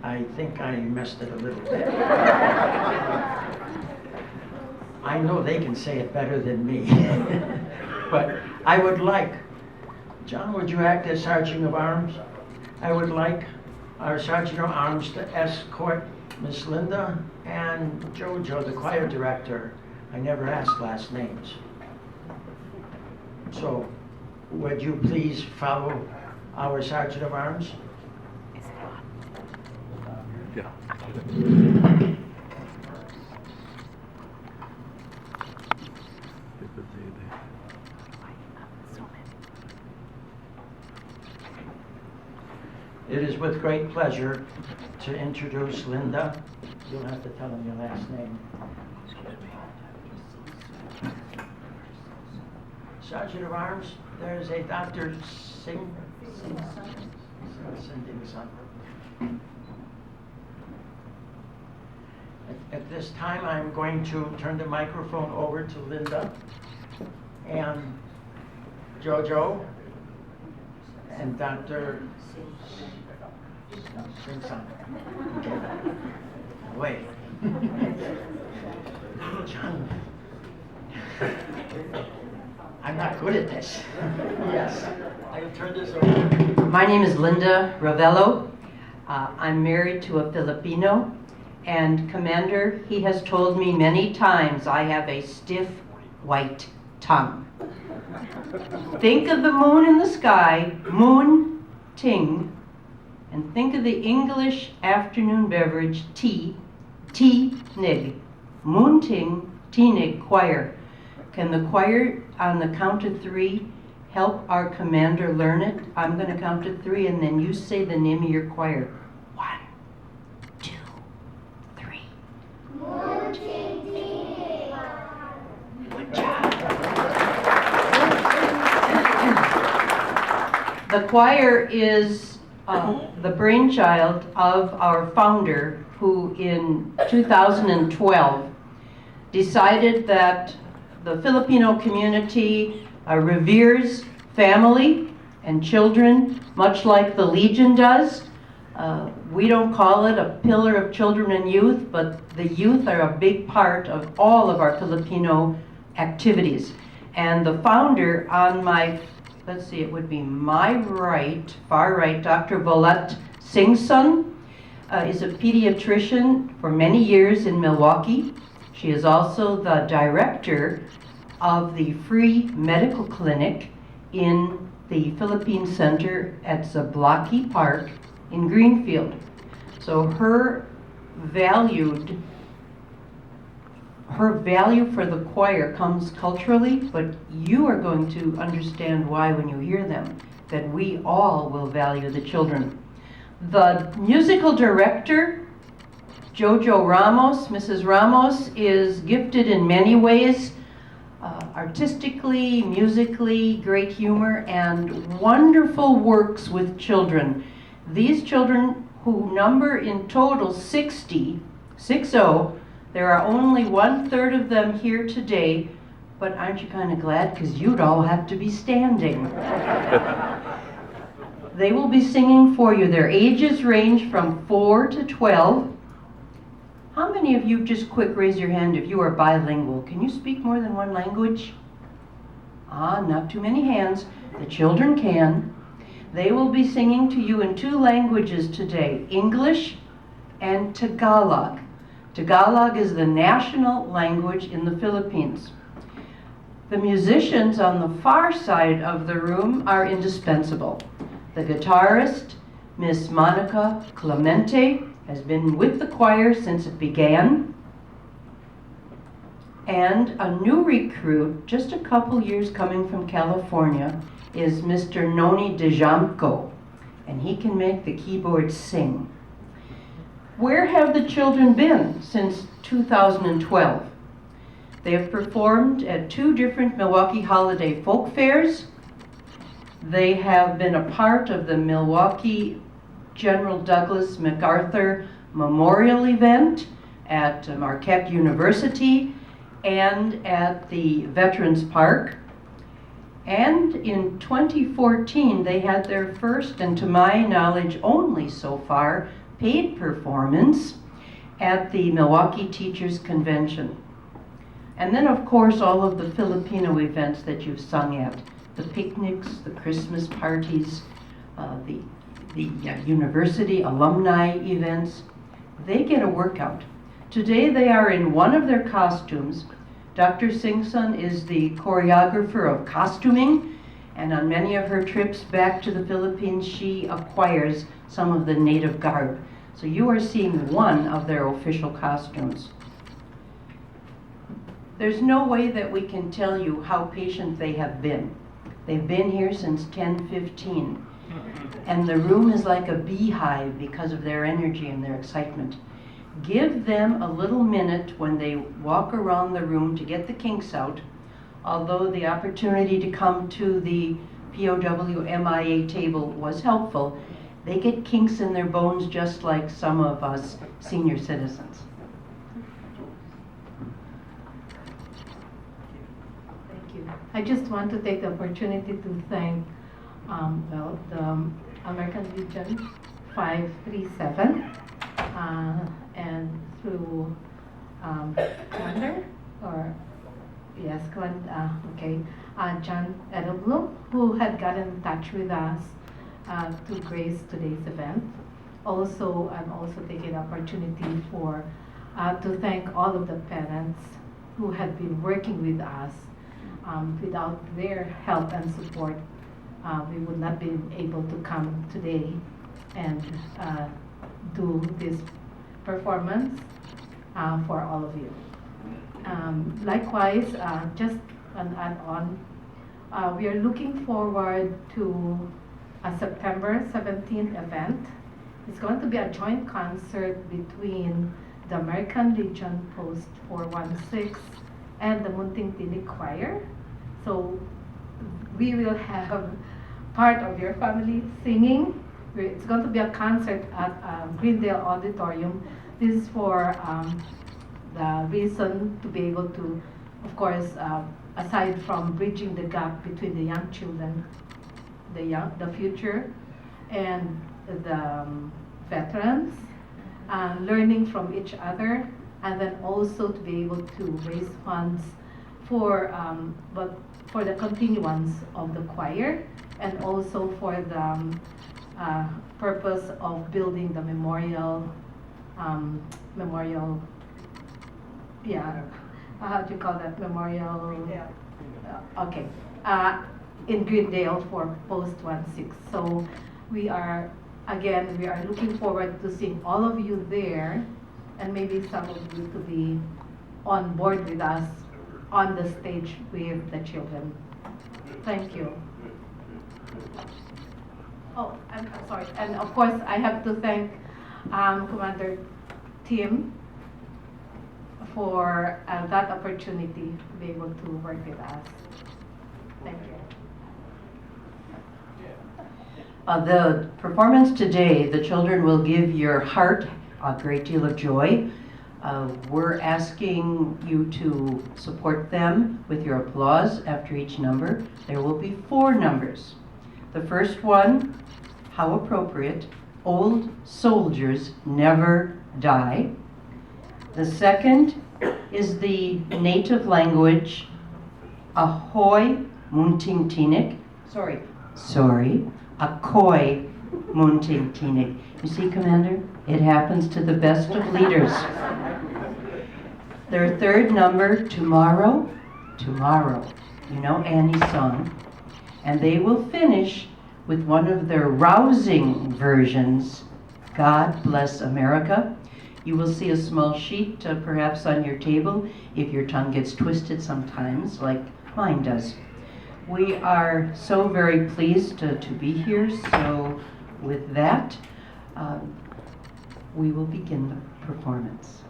I think I messed it a little bit. I know they can say it better than me. But I would like, John, would you act as Sergeant of Arms? I would like our Sergeant of Arms to escort Miss Linda and Jojo, the choir director. I never asked last names. So, would you please follow our Sergeant of Arms? Yeah. It is with great pleasure to introduce Linda. You'll have to tell them your last name. Sergeant of Arms, there is a Dr. Singh son. At this time, I'm going to turn the microphone over to Linda and Jojo and Dr. Singh-san. Okay. Wait. John. I'm not good at this. Yes. I'll turn this over. My name is Linda Ravello. I'm married to a Filipino. And Commander, he has told me many times I have a stiff white tongue. Think of the moon in the sky, Munting, and think of the English afternoon beverage, tea, Tinig, Munting, Tinig choir. Can the choir, on the count of 3, help our commander learn it? I'm going to count to 3, and then you say the name of your choir. 1, 2, 3. Munting, Tinig. Good job. The choir is the brainchild of our founder, who in 2012 decided that the Filipino community reveres family and children, much like the Legion does. We don't call it a pillar of children and youth, but the youth are a big part of all of our Filipino activities. And the founder on my, let's see, it would be my right, far right, Dr. Volat Singson, is a pediatrician for many years in Milwaukee. She is also the director of the free medical clinic in the Philippine Center at Zablocki Park in Greenfield. So her value for the choir comes culturally, but you are going to understand why when you hear them, that we all will value the children. The musical director, Jojo Ramos, Mrs. Ramos, is gifted in many ways, artistically, musically, great humor, and wonderful works with children. These children, who number in total 60, there are only 1/3 of them here today, but aren't you kind of glad? Because you'd all have to be standing. They will be singing for you. Their ages range from 4 to 12. How many of you, just quick, raise your hand if you are bilingual? Can you speak more than one language? Not too many hands. The children can. They will be singing to you in 2 languages today, English and Tagalog. Tagalog is the national language in the Philippines. The musicians on the far side of the room are indispensable. The guitarist, Miss Monica Clemente, has been with the choir since it began. And a new recruit, just a couple years coming from California, is Mr. Noni Dejamco, and he can make the keyboard sing. Where have the children been since 2012? They have performed at 2 different Milwaukee Holiday Folk Fairs. They have been a part of the Milwaukee General Douglas MacArthur Memorial event at Marquette University and at the Veterans Park. And in 2014, they had their first, and to my knowledge only so far, paid performance at the Milwaukee Teachers Convention. And then, of course, all of the Filipino events that you've sung at, the picnics, the Christmas parties, the university alumni events. They get a workout. Today they are in one of their costumes. Dr. Singson is the choreographer of costuming, and on many of her trips back to the Philippines, she acquires some of the native garb. So you are seeing one of their official costumes. There's no way that we can tell you how patient they have been. They've been here since 10:15, and the room is like a beehive because of their energy and their excitement. Give them a little minute when they walk around the room to get the kinks out. Although the opportunity to come to the POW MIA table was helpful, they get kinks in their bones just like some of us senior citizens. Thank you. I just want to take the opportunity to thank the American Legion 537 and through Commander, or yes, John Edelblum, who had gotten in touch with us to grace today's event. Also, I'm also taking the opportunity to thank all of the parents who had been working with us. Without their help and support, we would not be able to come today and do this performance for all of you. Likewise, just an add-on, we are looking forward to a September 17th event. It's going to be a joint concert between the American Legion Post 416 and the Munting Tinig Choir. So we will have part of your family singing. It's going to be a concert at Greendale Auditorium. This is for the reason to be able to, of course, aside from bridging the gap between the young children, the future, and the veterans, learning from each other, and then also to be able to raise funds for the continuance of the choir, and also for the purpose of building the memorial. How do you call that? Memorial. Okay. In Greendale for Post 16. So we are looking forward to seeing all of you there, and maybe some of you to be on board with us on the stage with the children. Thank you. Oh, I'm sorry. And of course, I have to thank Commander Tim for that opportunity to be able to work with us. Thank you. The performance today, the children will give your heart a great deal of joy. We're asking you to support them with your applause after each number. There will be 4 numbers. The first one, how appropriate, Old Soldiers Never Die. The second is the native language, Ahoy Munting Tinig. Sorry, Akoy Munting Tinig. You see, Commander, it happens to the best of leaders. Their third number, Tomorrow, you know Annie's song. And they will finish with one of their rousing versions, God Bless America. You will see a small sheet perhaps on your table if your tongue gets twisted sometimes, like mine does. We are so very pleased to be here. So with that, we will begin the performance.